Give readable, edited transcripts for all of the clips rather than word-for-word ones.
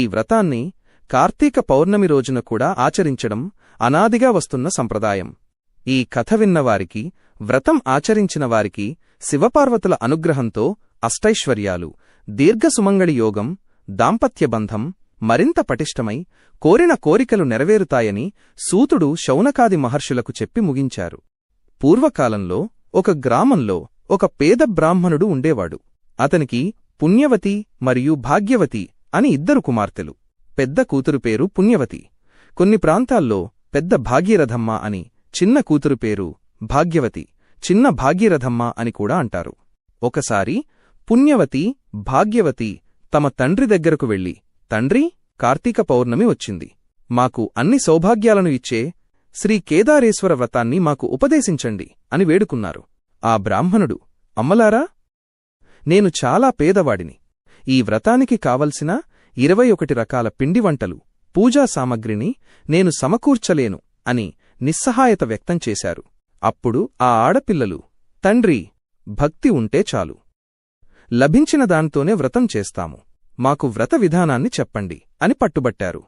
వ్రతాన్ని కార్తీక పౌర్ణమి రోజున కూడా ఆచరించడం అనాదిగా వస్తున్న సంప్రదాయం. ఈ కథ విన్నవారికి, వ్రతం ఆచరించిన వారికి శివపార్వతుల అనుగ్రహంతో అష్టైశ్వర్యాలు, దీర్ఘసుమంగళి యోగం, దాంపత్యబంధం మరింత పటిష్టమై కోరిన కోరికలు నెరవేరుతాయని సూతుడు శౌనకాది మహర్షులకు చెప్పి ముగించారు. పూర్వకాలంలో ఒక గ్రామంలో ఒక పేద బ్రాహ్మణుడు ఉండేవాడు. అతనికి పుణ్యవతి మరియు భాగ్యవతి అని ఇద్దరు కుమార్తెలు. పెద్ద కూతురు పేరు పుణ్యవతి. కొన్ని ప్రాంతాల్లో పెద్ద భాగీరథమ్మ అని, చిన్న కూతురు పేరు భాగ్యవతి, చిన్న భాగీరథమ్మ అని కూడా అంటారు. ఒకసారి పుణ్యవతి, భాగ్యవతి తమ తండ్రి దగ్గరకు వెళ్లి, తండ్రీ, కార్తీక పౌర్ణమి వచ్చింది. మాకు అన్ని సౌభాగ్యాలను ఇచ్చే శ్రీ కేదారేశ్వర వ్రతాన్ని మాకు ఉపదేశించండి అని వేడుకున్నారు. ఆ బ్రాహ్మణుడు, అమ్మలారా, నేను చాలా పేదవాడిని. ఈ వ్రతానికి కావలసిన 21 రకాల పిండి వంటలు, పూజా సామగ్రిని నేను సమకూర్చలేను అని నిస్సహాయత వ్యక్తం చేశారు. అప్పుడు ఆ ఆడపిల్లలు, తండ్రీ, భక్తి ఉంటే చాలు, లభించిన దాంతోనే వ్రతం చేస్తాము, మాకు వ్రత విధానాన్ని చెప్పండి అని పట్టుబట్టారు.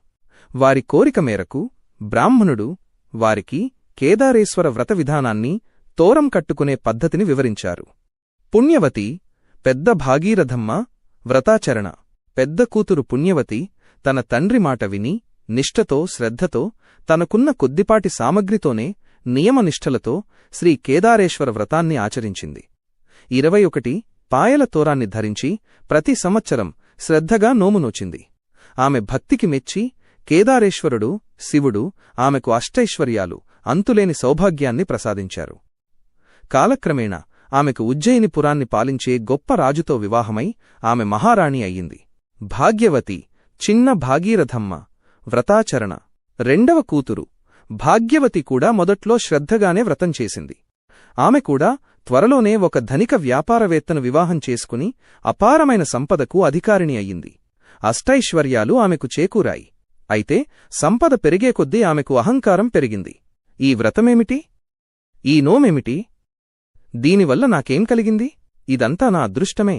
వారి కోరిక మేరకు బ్రాహ్మణుడు వారికి కేదారేశ్వర వ్రత విధానాన్ని, తోరం కట్టుకునే పద్ధతిని వివరించారు. పుణ్యవతి, పెద్ద భాగీరథమ్మ వ్రతాచరణ. పెద్ద కూతురు పుణ్యవతి తన తండ్రి మాట విని నిష్ఠతో, శ్రద్ధతో, తనకున్న కొద్దిపాటి సామగ్రితోనే నియమనిష్ఠలతో శ్రీ కేదారేశ్వర వ్రతాన్ని ఆచరించింది. 21 పాయల తోరాన్ని ధరించి ప్రతి సంవత్సరం శ్రద్ధగా నోమునోచింది. ఆమె భక్తికి మెచ్చి కేదారేశ్వరుడు, శివుడు ఆమెకు అష్టైశ్వర్యాలు, అంతులేని సౌభాగ్యాన్ని ప్రసాదించారు. కాలక్రమేణా ఆమెకు ఉజ్జయినిపురాన్ని పాలించే గొప్ప రాజుతో వివాహమై ఆమె మహారాణి అయ్యింది. భాగ్యవతి, చిన్న భాగీరథమ్మ వ్రతాచరణ. రెండవ కూతురు భాగ్యవతి కూడా మొదట్లో శ్రద్ధగానే వ్రతం చేసింది. ఆమె కూడా త్వరలోనే ఒక ధనిక వ్యాపారవేత్తను వివాహం చేసుకుని అపారమైన సంపదకు అధికారిణి అయ్యింది. అష్టైశ్వర్యాలు ఆమెకు చేకూరాయి. అయితే సంపద పెరిగే కొద్దీ ఆమెకు అహంకారం పెరిగింది. ఈ వ్రతమేమిటి? ఈ నోమేమిటి? దీనివల్ల నాకేం కలిగింది? ఇదంతా నా అదృష్టమే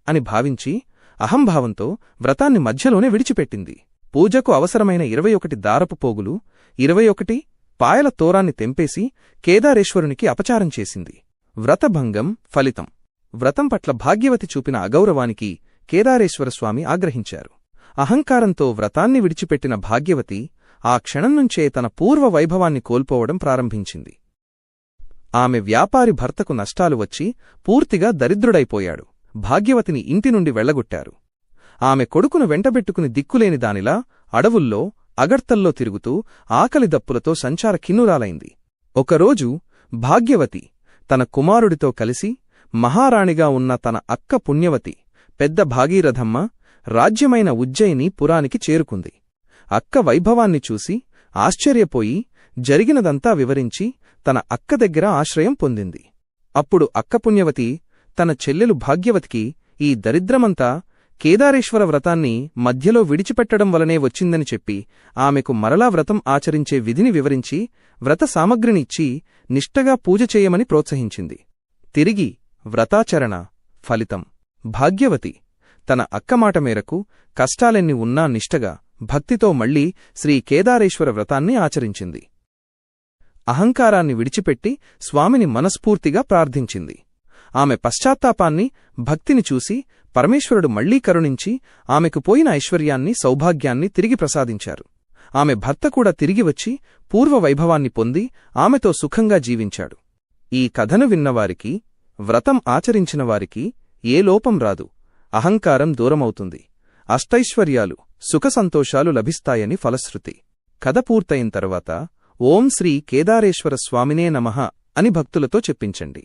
అని భావించి అహంభావంతో వ్రతాన్ని మధ్యలోనే విడిచిపెట్టింది. పూజకు అవసరమైన 21 దారపు పోగులు, 21 పాయల తోరాన్ని తెంపేసి కేదారేశ్వరునికి అపచారం చేసింది. వ్రతభంగం ఫలితం. వ్రతం పట్ల భాగ్యవతి చూపిన అగౌరవానికి కేదారేశ్వరస్వామి ఆగ్రహించారు. అహంకారంతో వ్రతాన్ని విడిచిపెట్టిన భాగ్యవతి ఆ క్షణం నుంచే తన పూర్వ వైభవాన్ని కోల్పోవడం ప్రారంభించింది. ఆమె వ్యాపారి భర్తకు నష్టాలు వచ్చి పూర్తిగా దరిద్రుడైపోయాడు. భాగ్యవతిని ఇంటి నుండి వెళ్లగొట్టారు. ఆమె కొడుకును వెంటబెట్టుకుని దిక్కులేని దానిలా అడవుల్లో, అగడ్తల్లో తిరుగుతూ ఆకలి దప్పులతో సంచార కిన్నురాలైంది. ఒకరోజు భాగ్యవతి తన కుమారుడితో కలిసి మహారాణిగా ఉన్న తన అక్క పుణ్యవతి, పెద్ద భాగీరథమ్మ రాజ్యమైన ఉజ్జయిని పురానికి చేరుకుంది. అక్క వైభవాన్ని చూసి ఆశ్చర్యపోయి జరిగినదంతా వివరించి తన అక్క దగ్గర ఆశ్రయం పొందింది. అప్పుడు అక్క పుణ్యవతి తన చెల్లెలు భాగ్యవతికి ఈ దరిద్రమంతా కేదారేశ్వర వ్రతాన్ని మధ్యలో విడిచిపెట్టడం వలనే వచ్చిందని చెప్పి ఆమెకు మరలా వ్రతం ఆచరించే విధిని వివరించి వ్రత సామగ్రిని ఇచ్చి నిష్ఠగా పూజ చేయమని ప్రోత్సహించింది. తిరిగి వ్రతాచరణ ఫలితం. భాగ్యవతి తన అక్కమాట మేరకు కష్టాలెన్ని ఉన్నా నిష్ఠగా, భక్తితో మళ్లీ శ్రీ కేదారేశ్వర వ్రతాన్ని ఆచరించింది. అహంకారాన్ని విడిచిపెట్టి స్వామిని మనస్ఫూర్తిగా ప్రార్థించింది. ఆమె పశ్చాత్తాపాన్ని, భక్తిని చూసి పరమేశ్వరుడు మళ్లీ కరుణించి ఆమెకు పోయిన ఐశ్వర్యాన్ని, సౌభాగ్యాన్ని తిరిగి ప్రసాదించారు. ఆమె భర్త కూడా తిరిగి వచ్చి పూర్వ వైభవాన్ని పొంది ఆమెతో సుఖంగా జీవించాడు. ఈ కథను విన్నవారికి, వ్రతం ఆచరించిన వారికి ఏ లోపం రాదు, అహంకారం దూరమవుతుంది, అష్టైశ్వర్యాలు, సుఖసంతోషాలు లభిస్తాయని ఫలశ్రుతి. కథ పూర్తయిన తర్వాత ఓం శ్రీ కేదారేశ్వర స్వామినే నమః అని భక్తులతో చెప్పించండి.